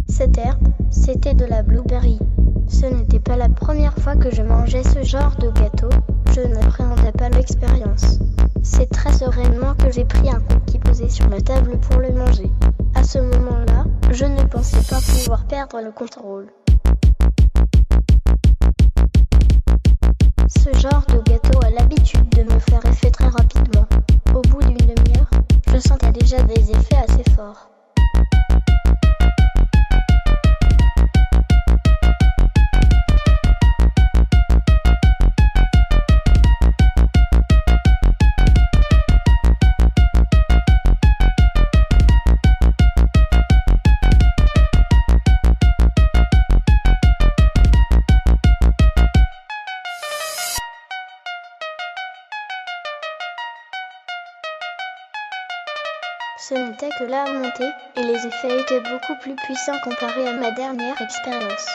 Cette herbe, c'était de la blueberry. Ce n'était pas la première fois que je mangeais ce genre de gâteau, je n'appréhendais pas l'expérience. C'est très sereinement que j'ai pris un cookie posé sur la table pour le manger. À ce moment-là, je ne pensais pas pouvoir perdre le contrôle. Ce genre de gâteau a l'habitude de me faire effet très rapidement. Au bout d'une demi-heure, je sentais déjà des effets assez forts. Ce n'était que la montée, et les effets étaient beaucoup plus puissants comparés à ma dernière expérience.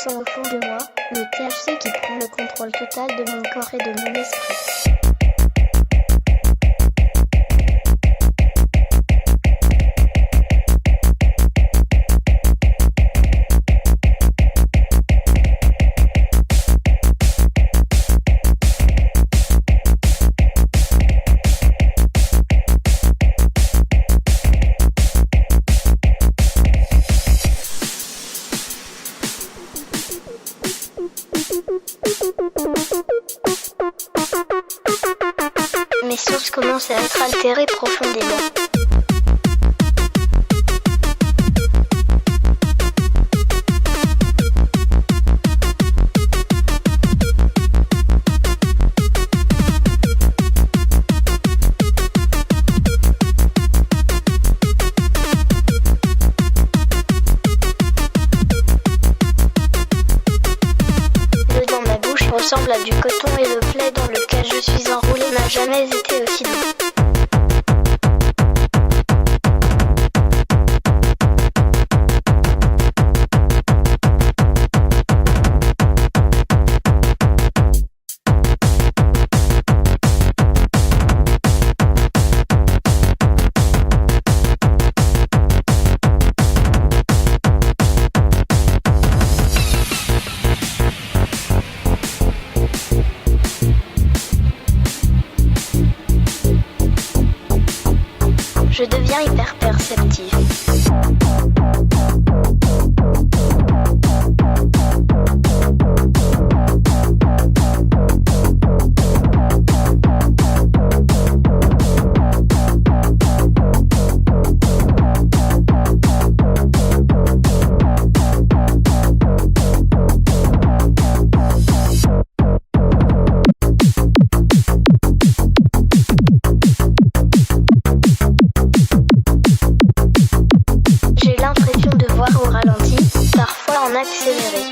Au fond de moi, le THC qui prend le contrôle total de mon corps et de mon esprit. Mes sources commencent à être altérées profondément. Le dans ma bouche ressemble à du coton et le plaid dans lequel je suis enroulée n'a jamais été aussi doux. Je deviens hyper perceptive. Au ralenti, parfois en accéléré.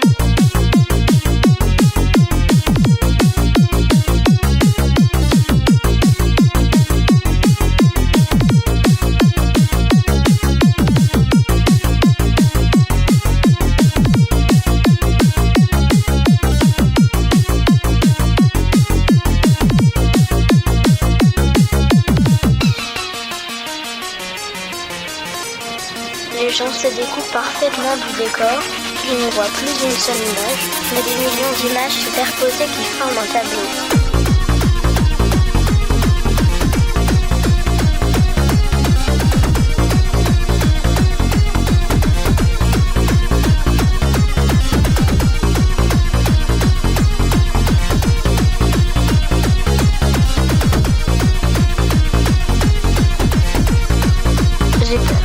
Les gens se découpent parfaitement du décor, ils ne voient plus une seule image, mais des millions d'images superposées qui forment un tableau. J'ai peur.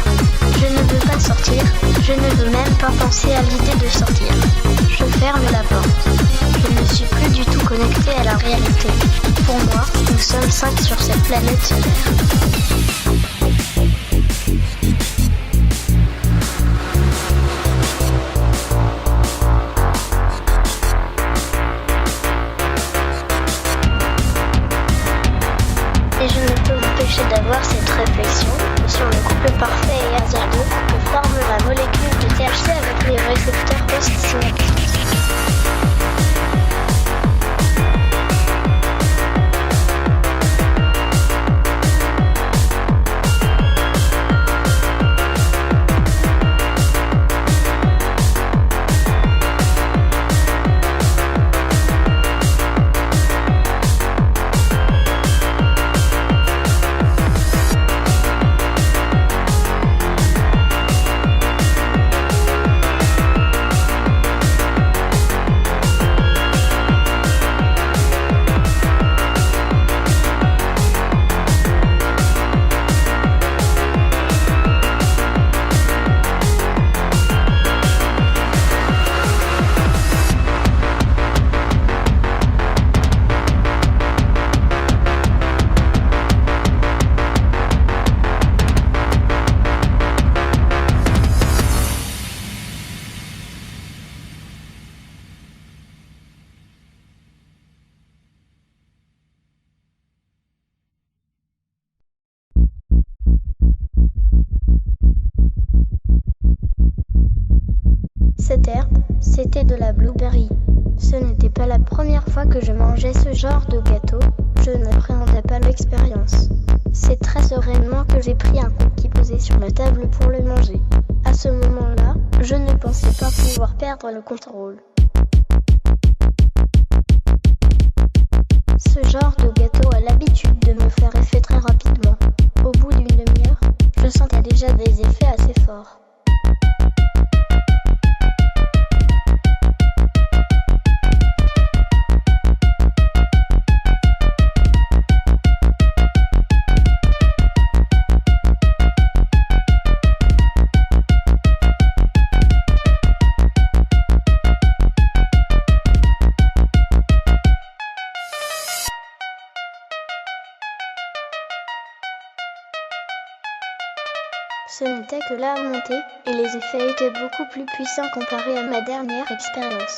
Je ne veux pas sortir, Je ne veux même pas penser à l'idée de sortir. Je ferme la porte. Je ne suis plus du tout connecté à la réalité. Pour moi, nous sommes 5 sur cette planète solaire. Et je ne peux m'empêcher d'avoir cette réflexion sur le couple parfait et hasardeux que forme la molécule de THC avec les récepteurs post-synaptiques. Cette herbe, c'était de la blueberry. Ce n'était pas la première fois que je mangeais ce genre de gâteau, je n'appréhendais pas l'expérience. C'est très sereinement que j'ai pris un cookie posé sur la table pour le manger. À ce moment-là, je ne pensais pas pouvoir perdre le contrôle. Ce genre de gâteau a l'habitude de me faire effet très rapidement. Au bout d'une demi-heure, je sentais déjà des effets assez forts. Ce n'était que la montée, et les effets étaient beaucoup plus puissants comparés à ma dernière expérience.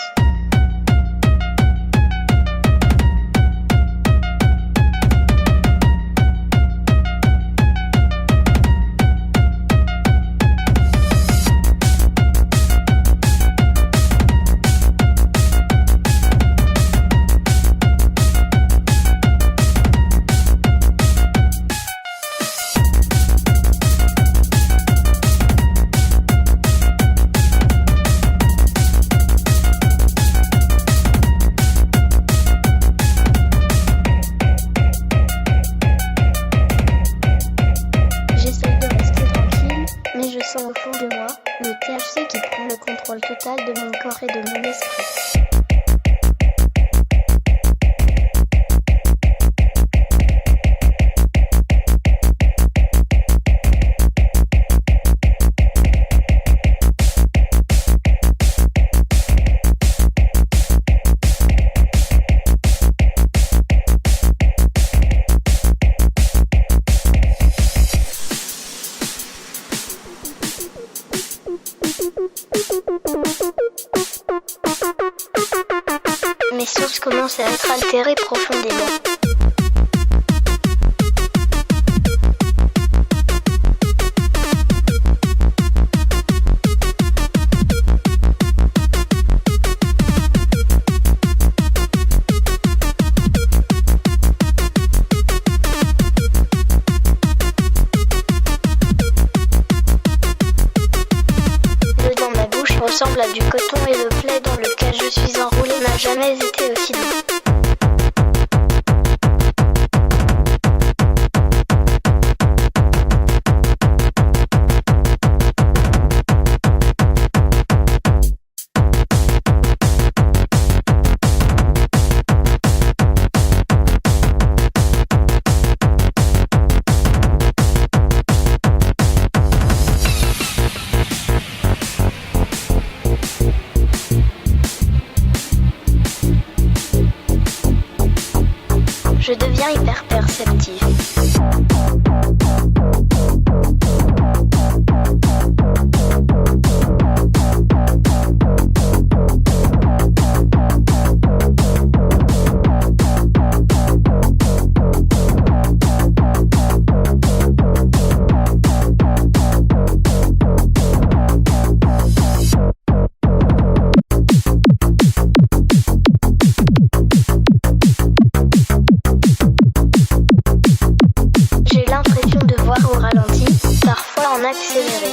Au fond de moi, le THC qui prend le contrôle total de mon corps et de mon esprit. Mes sources commencent à être altérées profondément. Le dans ma bouche ressemble à du coton et le plaid dans lequel je suis enroulé n'a jamais été aussi doux. je deviens hyper perceptif. Accéléré.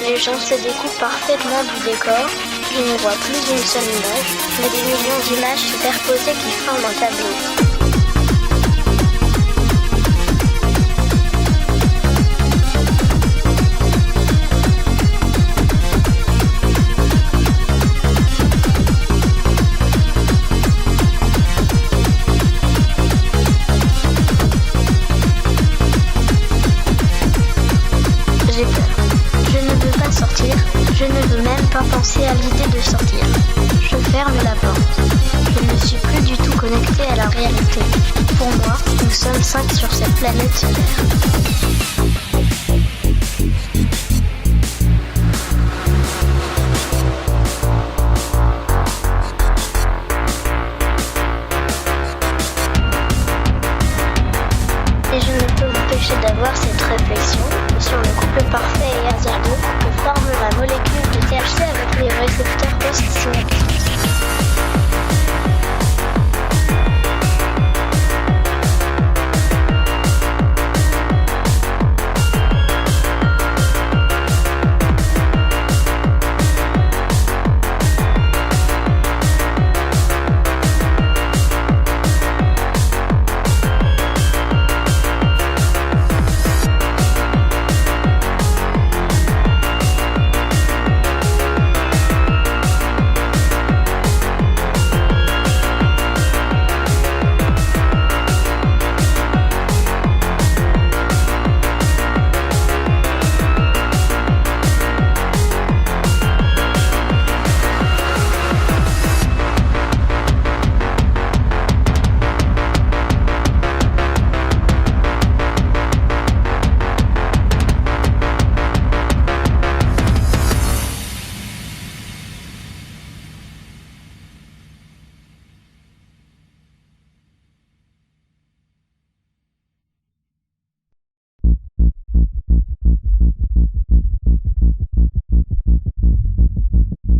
Les gens se découpent parfaitement du décor. Je ne vois plus une seule image, mais des millions d'images superposées qui forment un tableau. J'ai peur. Je ne veux pas sortir, je ne veux même pas penser à l'idée de sortir. Je ferme la porte. Je ne suis plus du tout connecté à la réalité. Pour moi, nous sommes 5 sur cette planète solaire. Et je ne peux m'empêcher d'avoir cette réflexion sur le couple parfait et hasardeux que forme la molécule de THC avec les récepteurs post-synaptiques.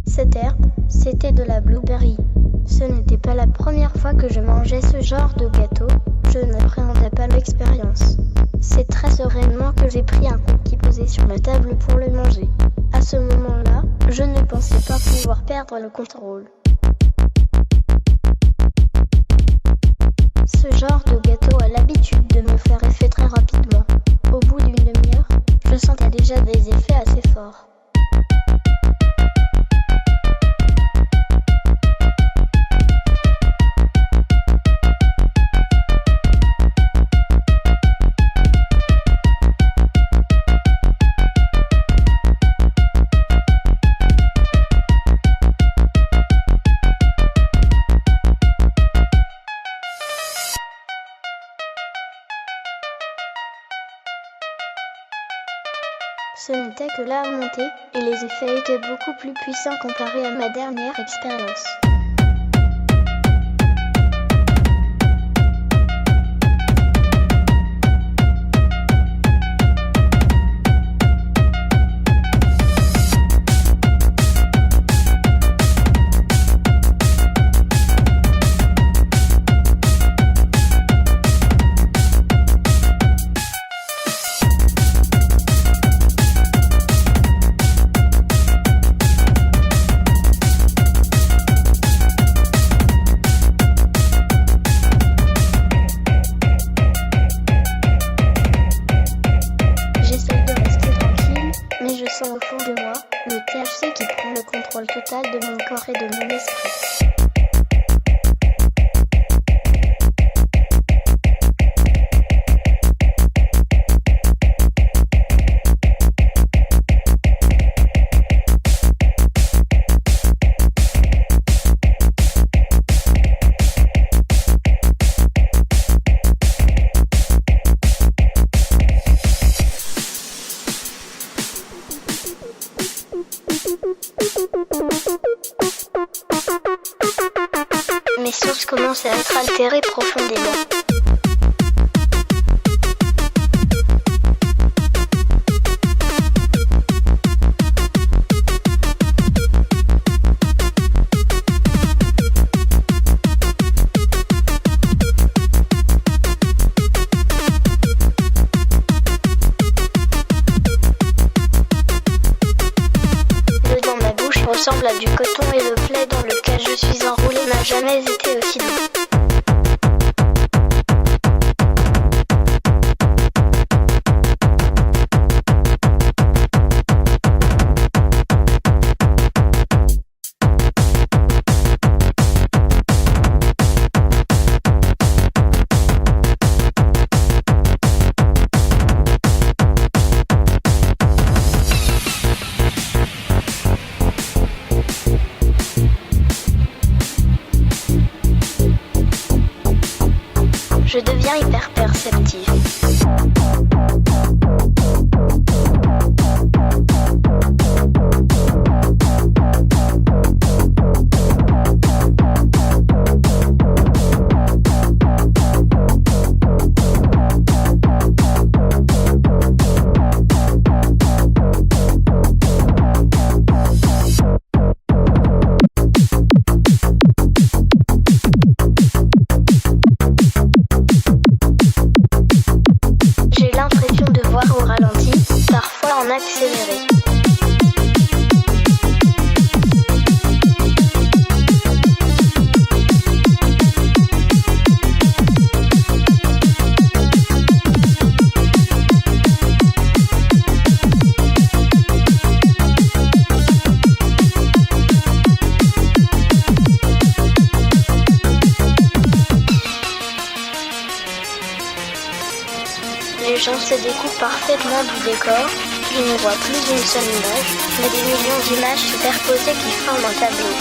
Cette herbe, c'était de la blueberry. Ce n'était pas la première fois que je mangeais ce genre de gâteau, je n'appréhendais pas l'expérience. C'est très sereinement que j'ai pris un cookie posé sur la table pour le manger. À ce moment-là, je ne pensais pas pouvoir perdre le contrôle. Ce genre de gâteau a l'habitude de me faire effet très rapidement. Au bout d'une demi-heure, je sentais déjà des effets assez forts. Ce n'était que la montée, et les effets étaient beaucoup plus puissants comparés à ma dernière expérience. sources commencent à être altérées profondément. Ressemble à du coton et le plaid dans lequel je suis enroulé n'a jamais été aussi doux. Je deviens hyper perceptive. Au ralenti, parfois en accéléré. Les gens se découpent parfaitement du décor, je ne vois plus une seule image, mais des millions d'images superposées qui forment un tableau.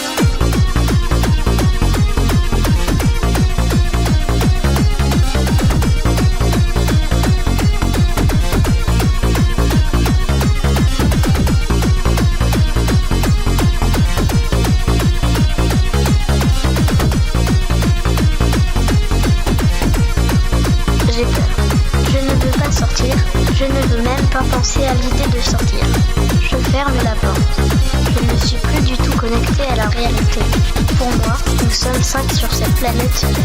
J'ai peur. Je ne veux même pas penser à l'idée de sortir. Je ferme la porte. Je ne suis plus du tout connecté à la réalité. Pour moi, nous sommes 5 sur cette planète solaire.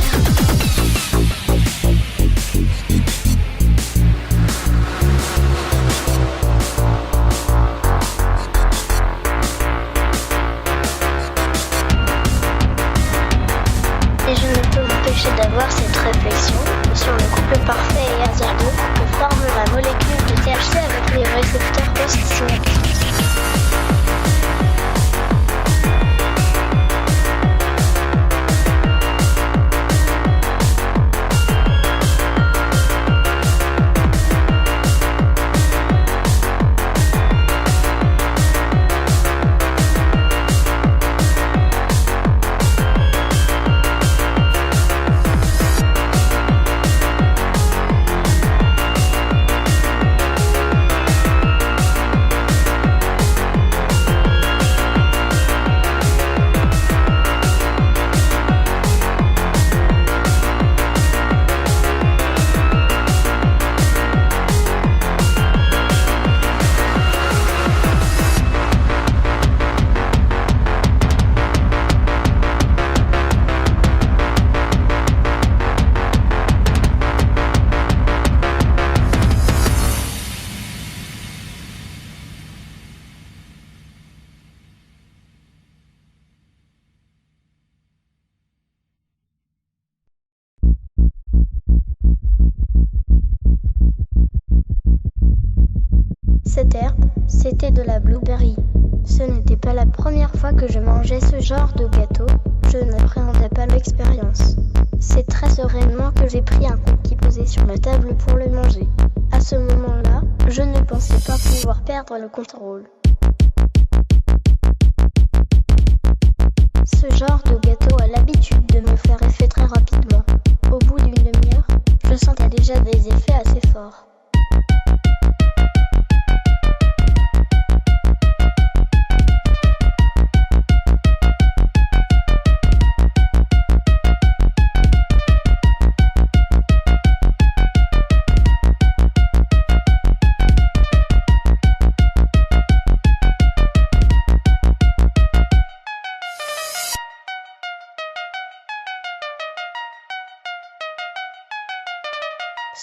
Et je ne peux m'empêcher d'avoir cette réflexion sur le couple parfait et hasardeux que forme la molécule de THC avec les récepteurs post-synaptiques. Cette herbe, c'était de la blueberry. Ce n'était pas la première fois que je mangeais ce genre de gâteau, je n'appréhendais pas l'expérience. C'est très sereinement que j'ai pris un cookie posé sur la table pour le manger. À ce moment-là, je ne pensais pas pouvoir perdre le contrôle. Ce genre de gâteau a l'habitude de me faire effet très rapidement. Au bout d'une demi-heure, je sentais déjà des effets assez forts.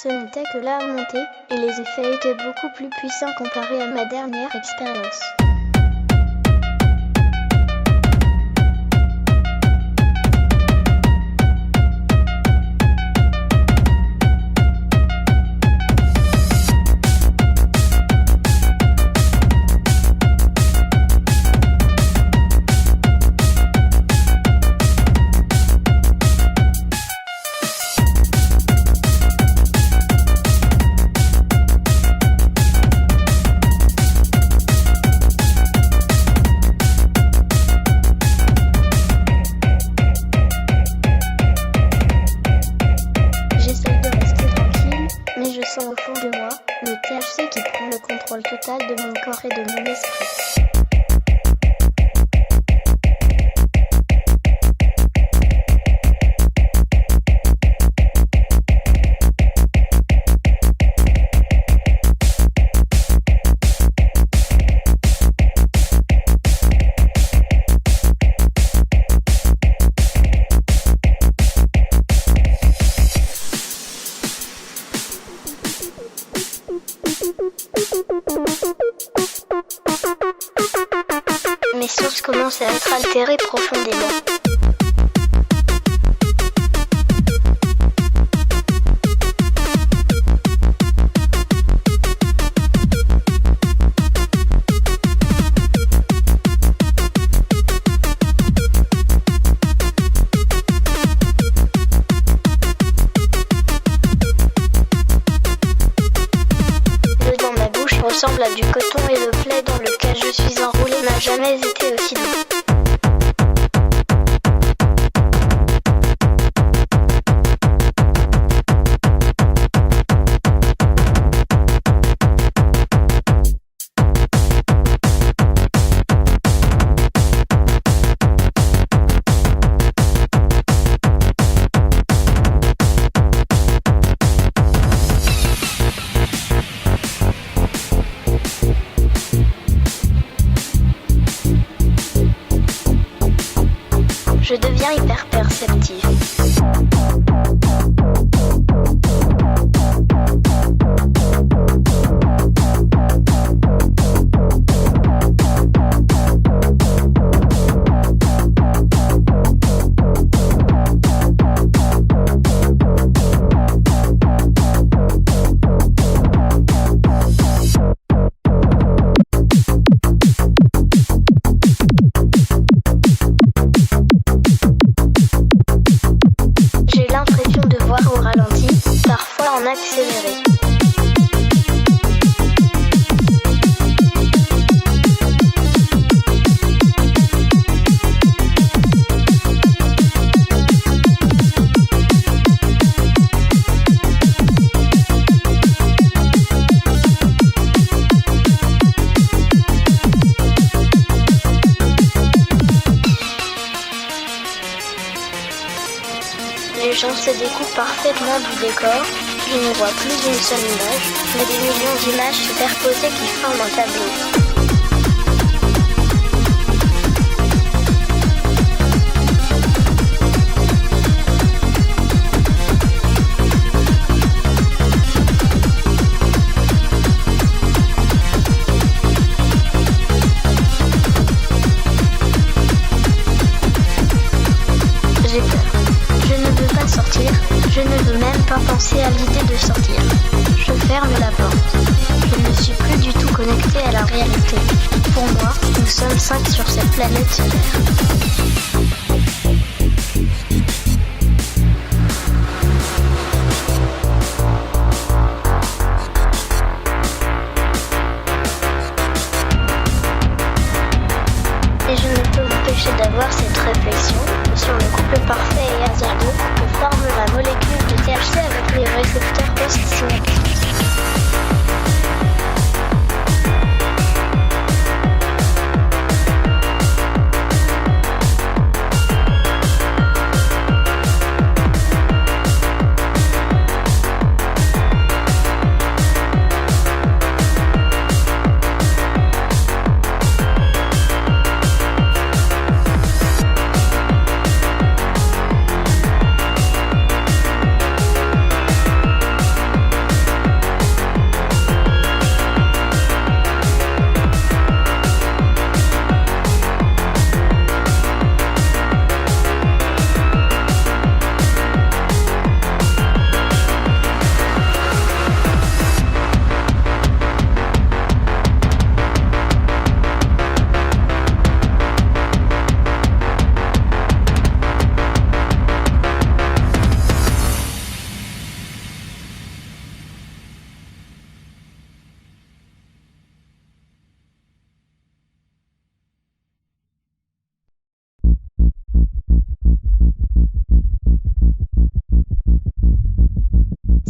Ce n'était que la montée, et les effets étaient beaucoup plus puissants comparés à ma dernière expérience. Au fond de moi, le THC qui prend le contrôle total de mon corps et de mon esprit. Mes sources commencent à être altérées profondément. Le dans ma bouche ressemble à du coton et le plaid dans lequel je suis enroulé n'a jamais été aussi doux. Je deviens hyper perceptif. Accéléré. Les gens se découpent parfaitement du décor. Je ne vois plus une seule image, mais des millions d'images superposées qui forment un tableau. J'ai peur. Je ne veux pas sortir, je ne veux même pas penser à l'idée de sortir. Je ferme la porte. Je ne suis plus du tout connecté à la réalité. Pour moi, nous sommes 5 sur cette planète solaire. Et je ne peux m'empêcher d'avoir cette réflexion sur le couple parfait et hasardeux que forme la molécule de THC avec les récepteurs post-synaptiques.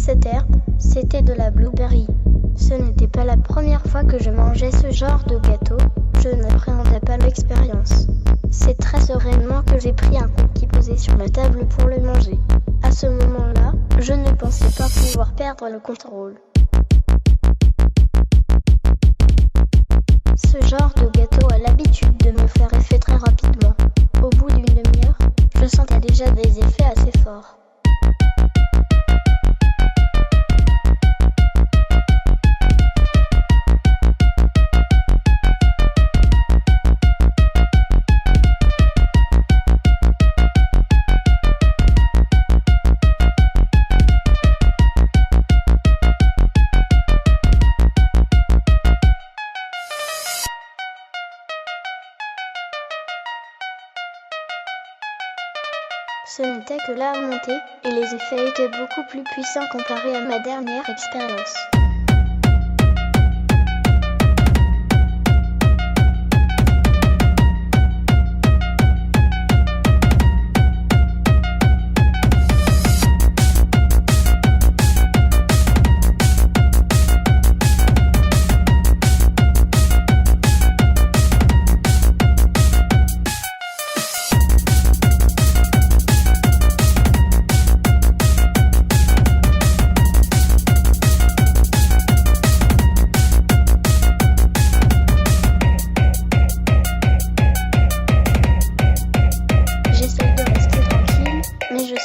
Cette herbe, c'était de la blueberry. Ce n'était pas la première fois que je mangeais ce genre de gâteau, je n'appréhendais pas l'expérience. C'est très sereinement que j'ai pris un cookie posé sur la table pour le manger. À ce moment-là, je ne pensais pas pouvoir perdre le contrôle. Ce genre de gâteau a l'habitude de me faire effet très rapidement. Au bout d'une demi-heure, je sentais déjà des effets assez forts. Ce n'était que la montée, et les effets étaient beaucoup plus puissants comparés à ma dernière expérience.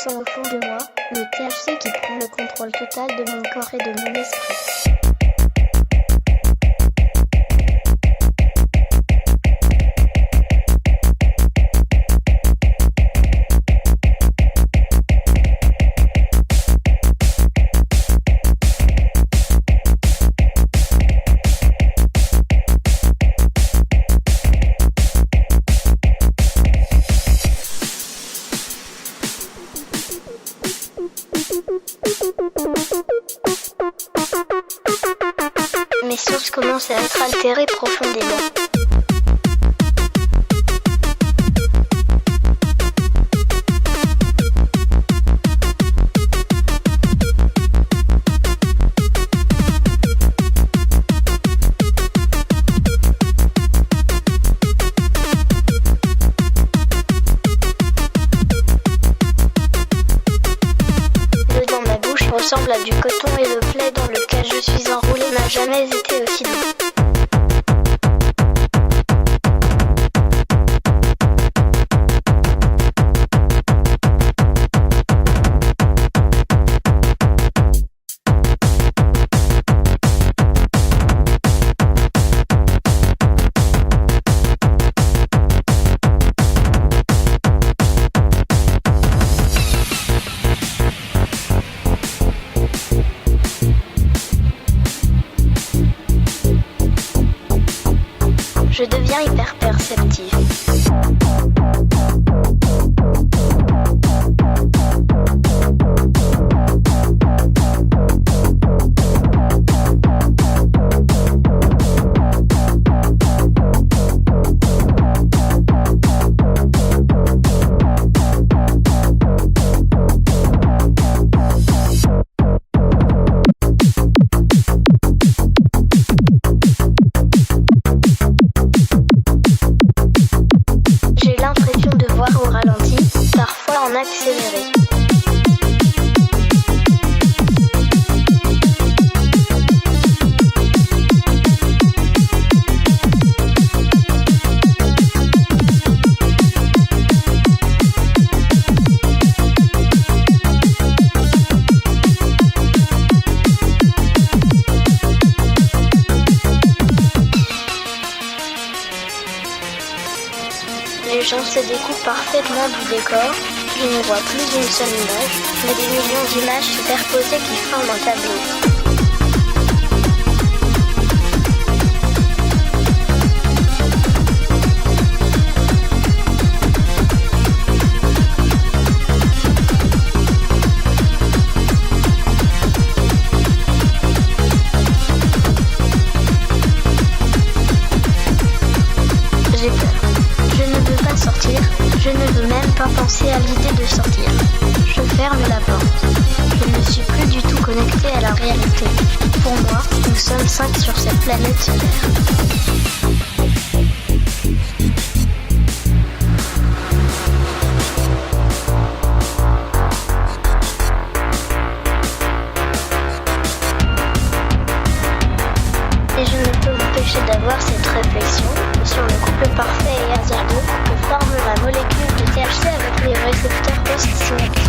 Au fond de moi, le THC qui prend le contrôle total de mon corps et de mon esprit. Mes sources commencent à être altérées profondément. Le dans ma bouche ressemble à du coton et le plaid dans lequel je suis enroulée n'a jamais été aussi doux. Je deviens hyper perceptive. Au ralenti, parfois en accéléré. Les gens se découpent parfaitement du décor, je ne vois plus une seule image, mais des millions d'images superposées qui forment un tableau. J'ai peur. Je ne veux pas sortir, je ne veux même pas penser à l'idée de sortir. Je ferme la porte. Je ne suis plus du tout connecté à la réalité. Pour moi, nous sommes 5 sur cette planète solaire. Et je ne peux m'empêcher d'avoir cette réflexion sur le couple parfait et hasardeux que forme la molécule de THC avec les récepteurs post-synaptiques.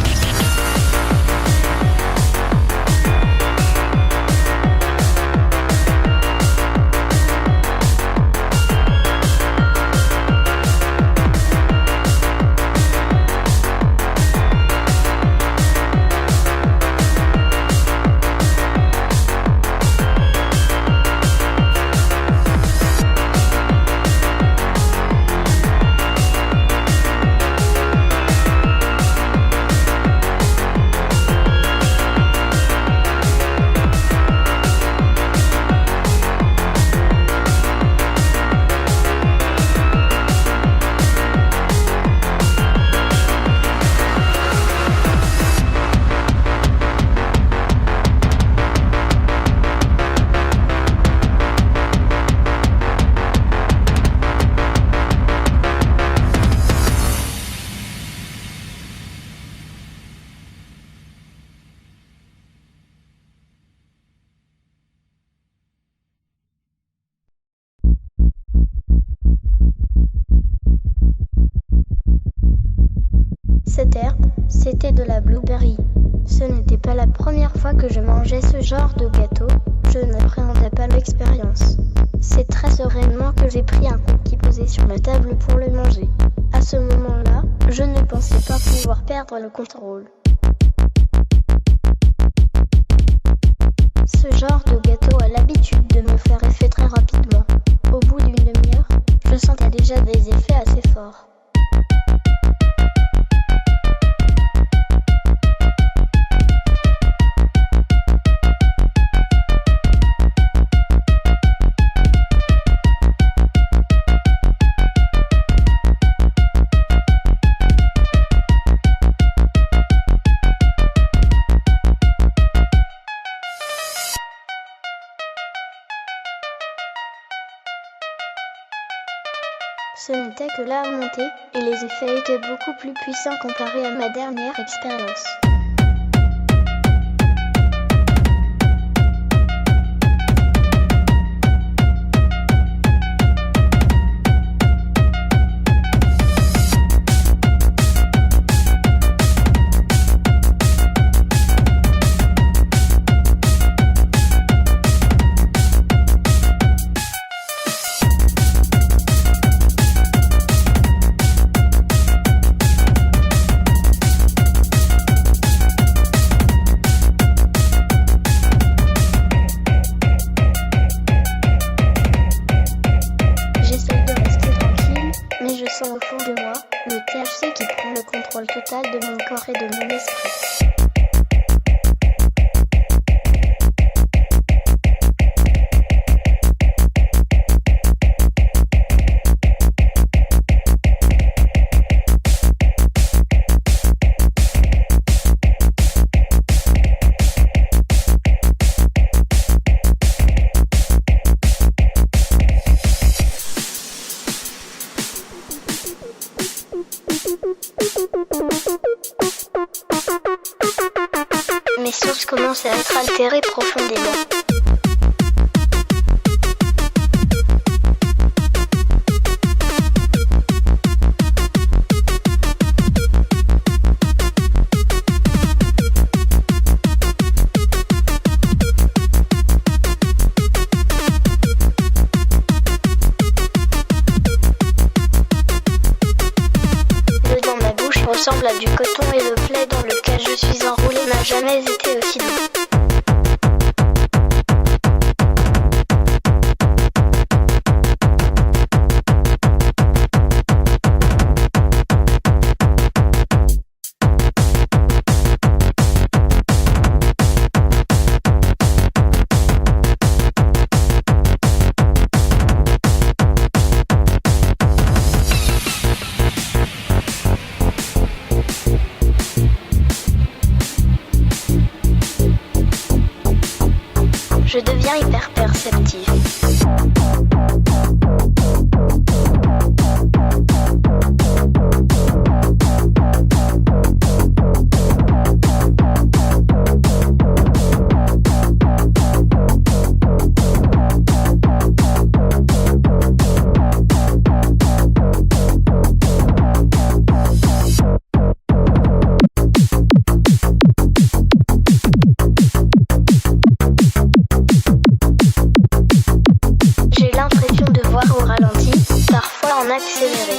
Cette herbe, c'était de la blueberry. Ce n'était pas la première fois que je mangeais ce genre de gâteau, je n'appréhendais pas l'expérience. C'est très sereinement que j'ai pris un cookie posé sur la table pour le manger. À ce moment-là, je ne pensais pas pouvoir perdre le contrôle. Ce genre de gâteau a l'habitude de me faire effet très rapidement. Au bout d'une demi-heure, je sentais déjà des effets assez forts. Ce n'était que la montée, et les effets étaient beaucoup plus puissants comparés à ma dernière expérience. Au fond de moi, le THC qui prend le contrôle total de mon corps et de mon esprit. Mes sources commencent à être altérées profondément. Le dans ma bouche ressemble à du coton et le plaid dans lequel je suis enroulé n'a jamais été aussi doux. devient hyper perceptif. Accéléré.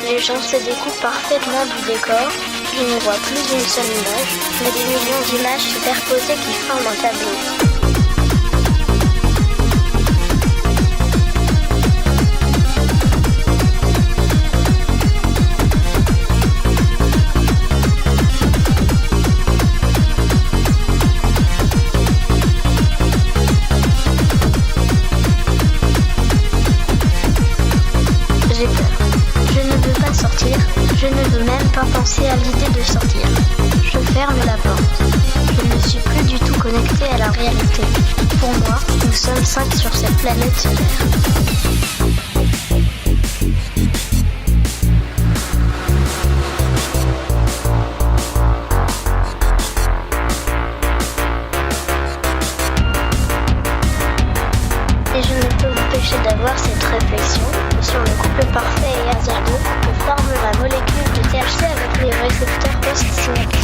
Les gens se découpent parfaitement du décor. Je ne vois plus une seule image, mais des millions d'images superposées qui forment un tableau. J'ai peur. Je ne veux pas sortir, je ne veux même pas penser à l'idée de sortir. Je ferme la porte. Je ne suis plus du tout connecté à la réalité. Pour moi, nous sommes 5 sur cette planète solaire. Et je ne peux m'empêcher d'avoir cette réflexion sur le couple parfait et hasardeux que forme la molécule de THC avec les récepteurs post-synaptiques.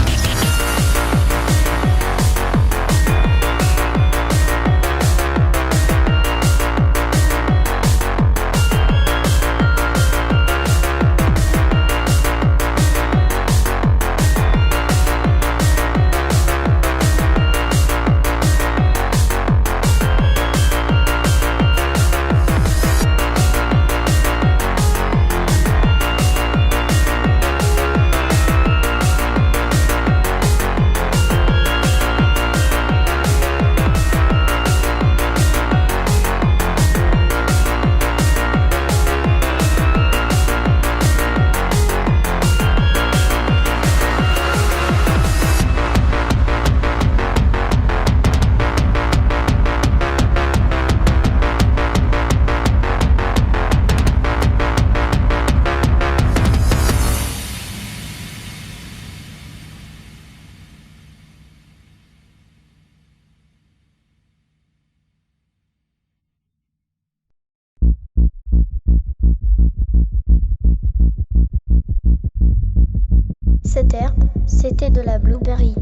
Cette herbe, c'était de la blueberry.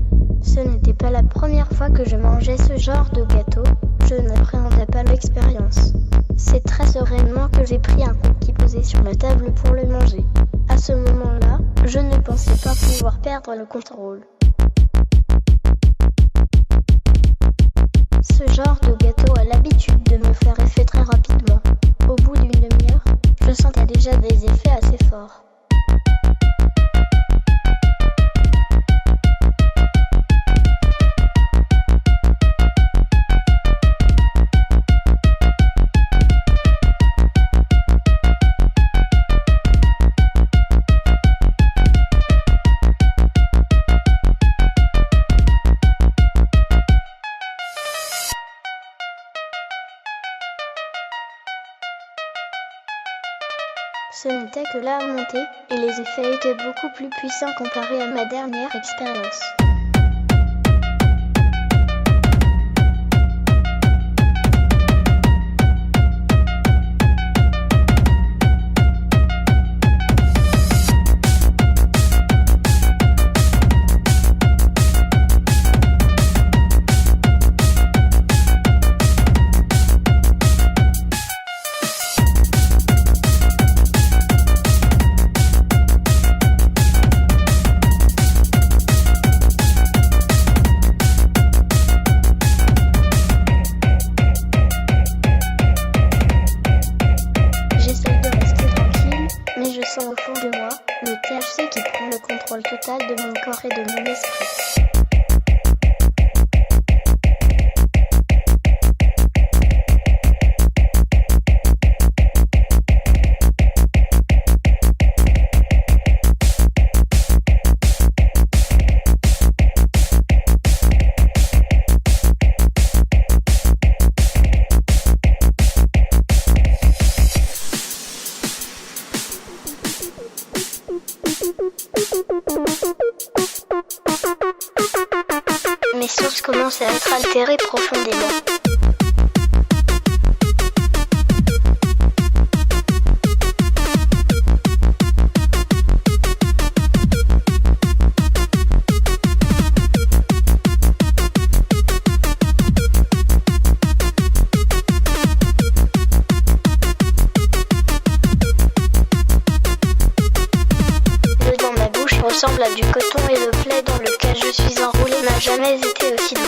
Ce n'était pas la première fois que je mangeais ce genre de gâteau, je n'appréhendais pas l'expérience. C'est très sereinement que j'ai pris un cookie posé sur la table pour le manger. À ce moment-là, je ne pensais pas pouvoir perdre le contrôle. Ce genre de gâteau a l'habitude de me faire effet très rapidement. Au bout d'une demi-heure, je sentais déjà des effets assez forts. Ce n'était que la montée, et les effets étaient beaucoup plus puissants comparés à ma dernière expérience. m'altérer profondément. Le dans ma bouche ressemble à du coton et le plaid dans lequel je suis enroulé n'a jamais été aussi doux.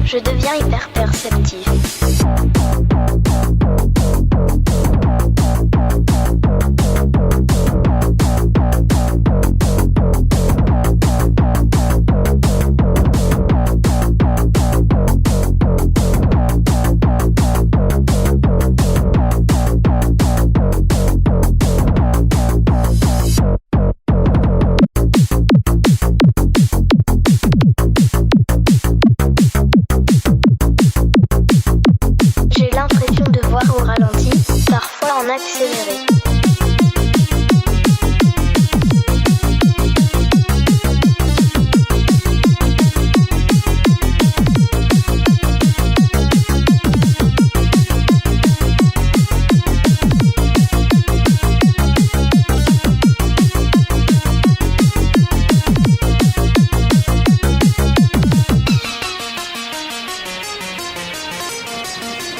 Je deviens hyper perceptif. J'ai l'impression de voir au ralenti, parfois en accéléré.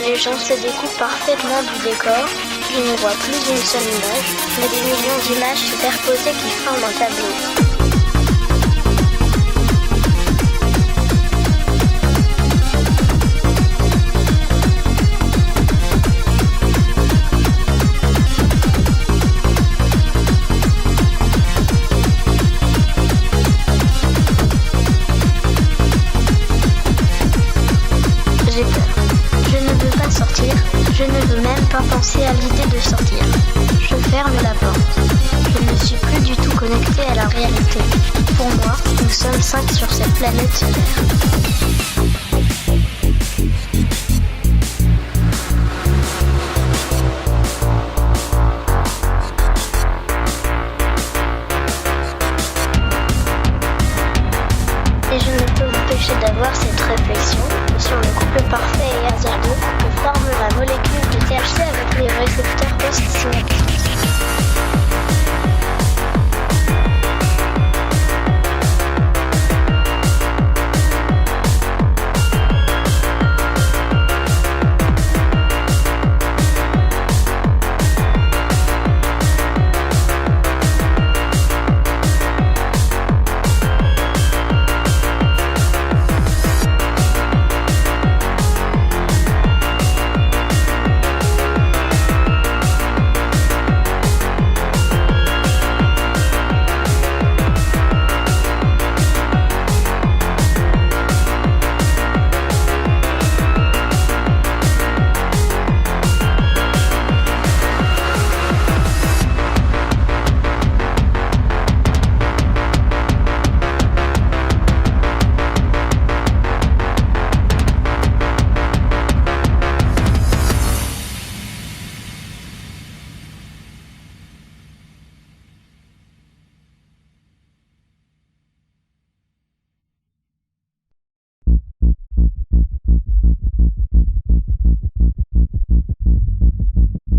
Les gens se découpent parfaitement du décor, je ne vois plus une seule image, mais des millions d'images superposées qui forment un tableau. J'ai peur. Je ne veux pas sortir, je ne veux même pas penser à l'idée de sortir. Je ferme la porte. Je ne suis plus du tout connecté à la réalité. Pour moi, nous sommes 5 sur cette planète solaire. Et je ne peux m'empêcher d'avoir cette réflexion sur le couple parfait et hasardeux que forme la molécule de THC avec les récepteurs post-synaptiques.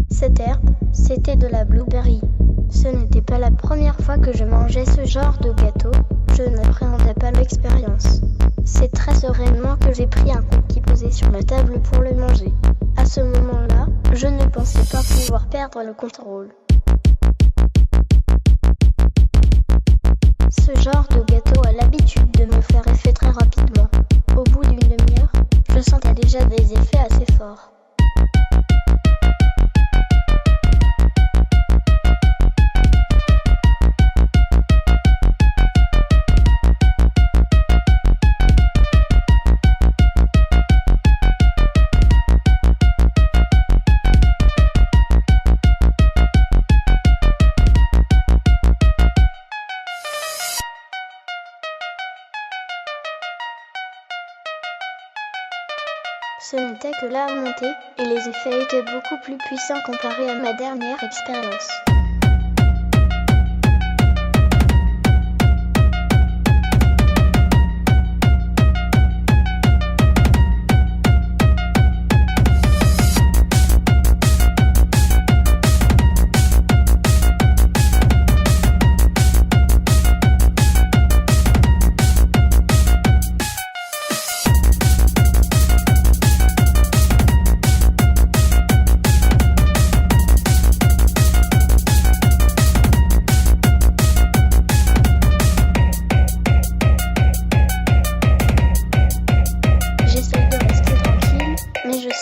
Cette herbe, c'était de la blueberry. Ce n'était pas la première fois que je mangeais ce genre de gâteau, je n'appréhendais pas l'expérience. C'est très sereinement que j'ai pris un cookie posé sur la table pour le manger. À ce moment-là, je ne pensais pas pouvoir perdre le contrôle. Ce genre de gâteau a l'habitude de me faire effet très rapidement. Au bout d'une demi-heure, je sentais déjà des effets assez forts. Ce n'était que la montée, et les effets étaient beaucoup plus puissants comparés à ma dernière expérience.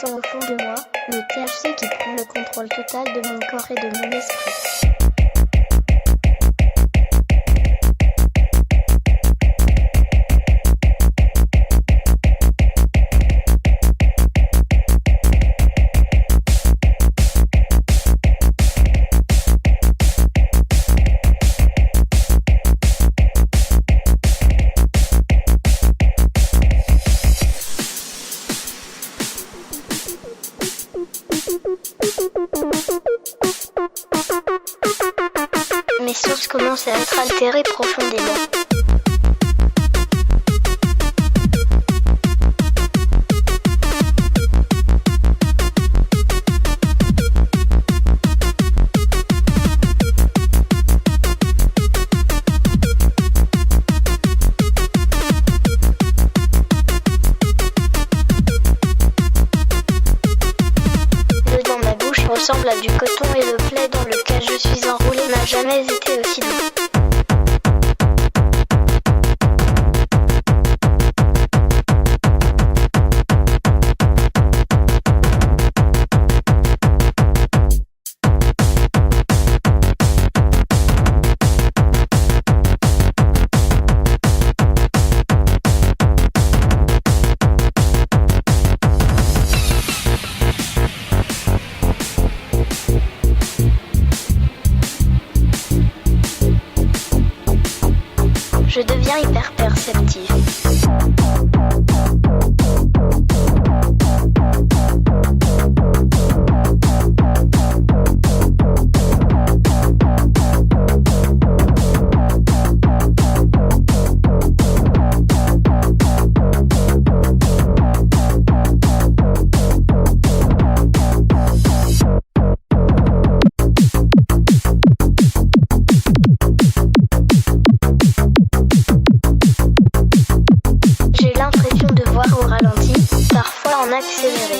Au fond de moi, le THC qui prend le contrôle total de mon corps et de mon esprit. Mes sources commencent à être altérées profondément. Le dans ma bouche ressemble à du coton et le plaid dans lequel je suis enroulée n'a jamais été aussi doux. Je deviens hyper perceptive. Au ralenti, parfois en accéléré.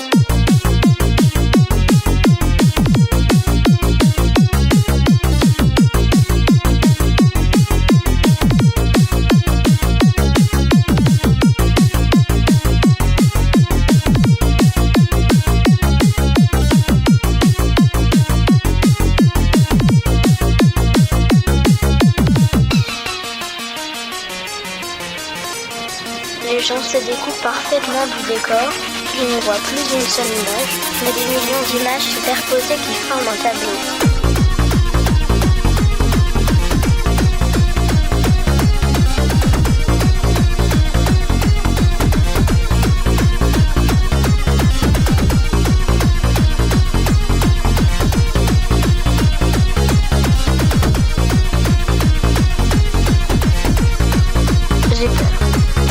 Les gens se découpent parfaitement du décor, ils ne voient plus une seule image, mais des millions d'images superposées qui forment un tableau. J'ai peur.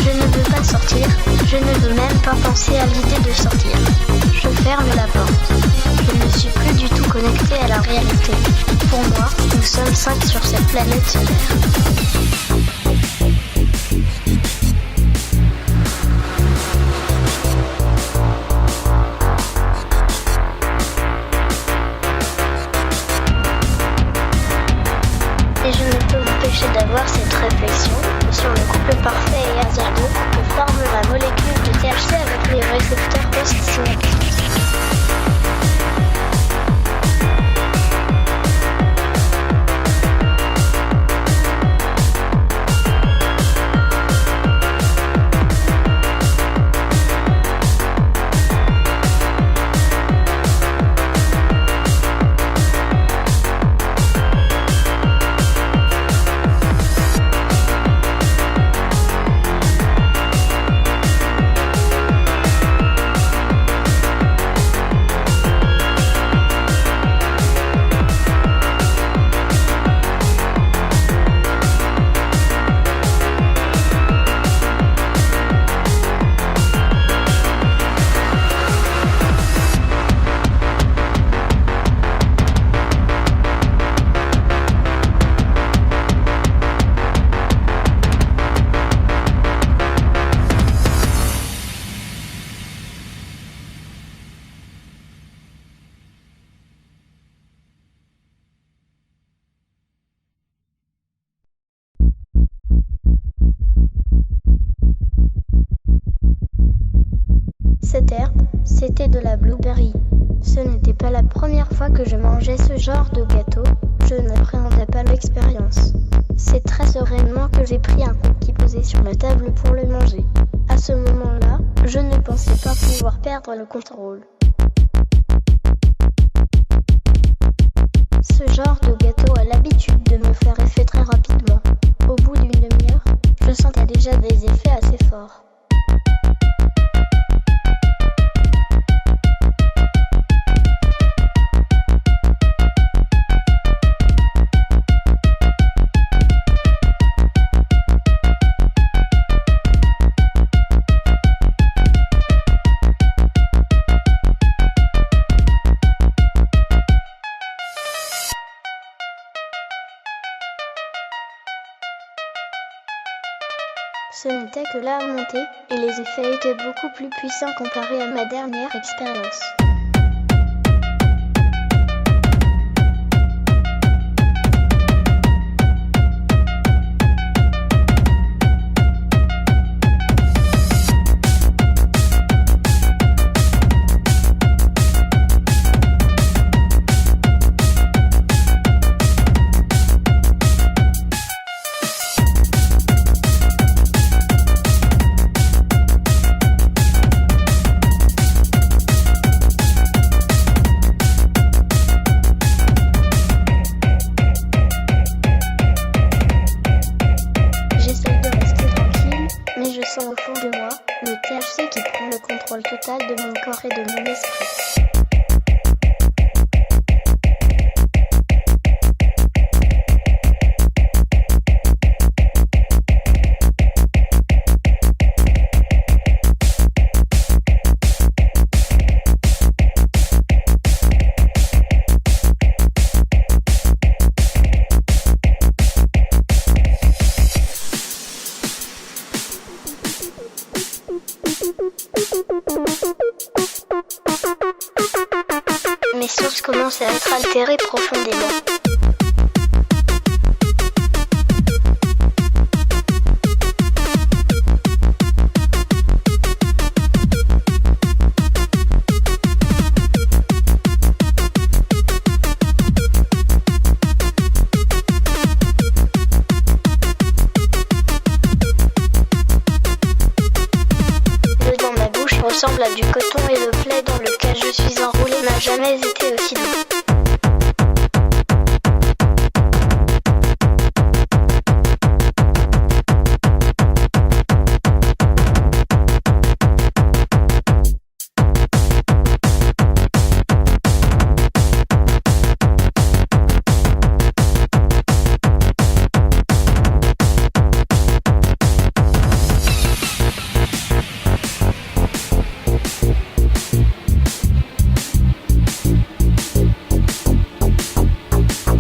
Je ne veux pas sortir, je ne veux même pas penser à l'idée de sortir. Je ferme la porte. Je ne suis plus du tout connectée à la réalité. Pour moi, nous sommes 5 sur cette planète solaire. Et je ne peux m'empêcher d'avoir cette réflexion sur le couple parfait et hasardeux que forme la molécule de THC avec les récepteurs post-synaptiques. Cette herbe, c'était de la blueberry. Ce n'était pas la première fois que je mangeais ce genre de gâteau, je n'appréhendais pas l'expérience. C'est très sereinement que j'ai pris un cookie posé sur la table pour le manger. À ce moment-là, je ne pensais pas pouvoir perdre le contrôle. Ce genre de gâteau a l'habitude de me faire effet très rapidement. Au bout d'une demi-heure, je sentais déjà des effets assez forts. Ce n'était que la montée, et les effets étaient beaucoup plus puissants comparés à ma dernière expérience. Au fond de moi, le THC qui prend le contrôle total de mon corps et de mon esprit. Mes sources commencent à être altérées profondément. Le dans ma bouche ressemble à du coton et le plaid dans lequel je suis enroulé n'a jamais été aussi doux.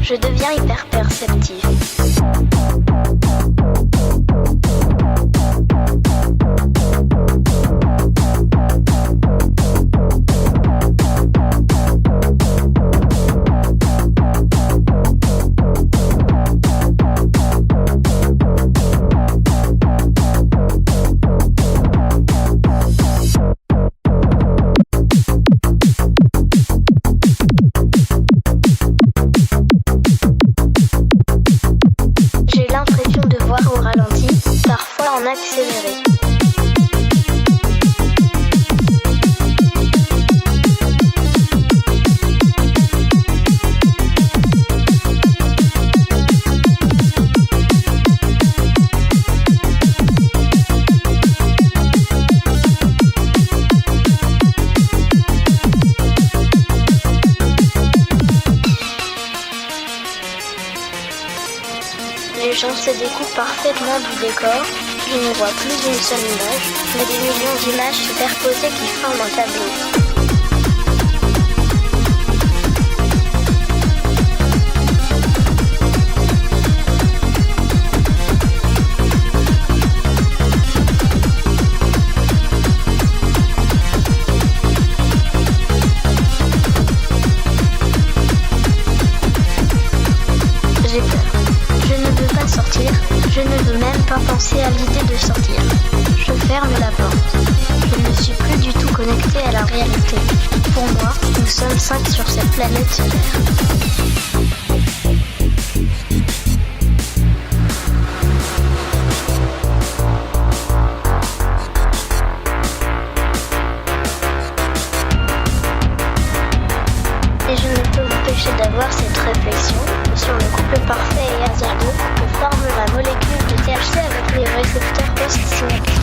Je deviens hyper perceptif. Au ralenti, parfois en accéléré. Les gens se découpent parfaitement du décor, je ne vois plus une seule image, mais des millions d'images superposées qui forment un tableau. J'ai peur. Je ne veux pas sortir, je ne veux même pas penser à l'idée de sortir. Je ferme la porte. Je ne suis plus du tout connecté. connecté à la réalité. Pour moi, nous sommes 5 sur cette planète solaire. Et je ne peux m'empêcher d'avoir cette réflexion sur le couple parfait et hasardeux que forme la molécule de THC avec les récepteurs post-synaptiques.